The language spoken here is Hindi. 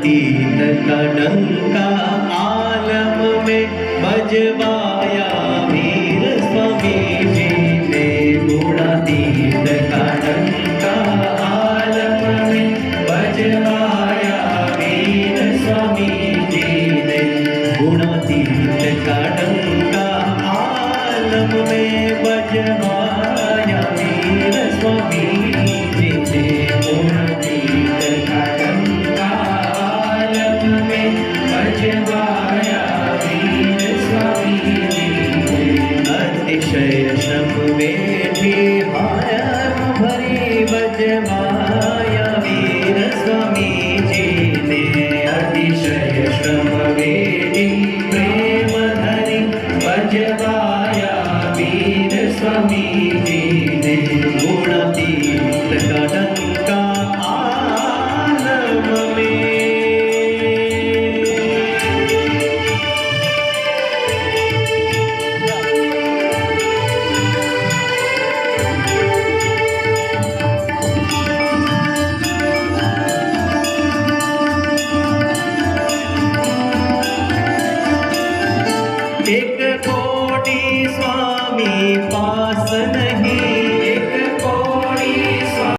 गुणातीत का डंका आलम में बजवाया वीर स्वामी जी ने। गुणातीत का डंका आलम में बजवाया वीर स्वामी जी ने। गुणातीत का डंका आलम में बजवाया वीर स्वामी जी ने। गुणातीत का डंका आलम में बजवाया वीर स्वामी जी ने। अतिशय श्रम वेठी हायर भरी बजवाया वीर स्वामी जी ने। अतिशय श्रम वेठी प्रेम धरी बजवाया वीर स्वामी जी ने। गुणातीत का डंका आलम में। एक कोटि स्वामी पास नहीं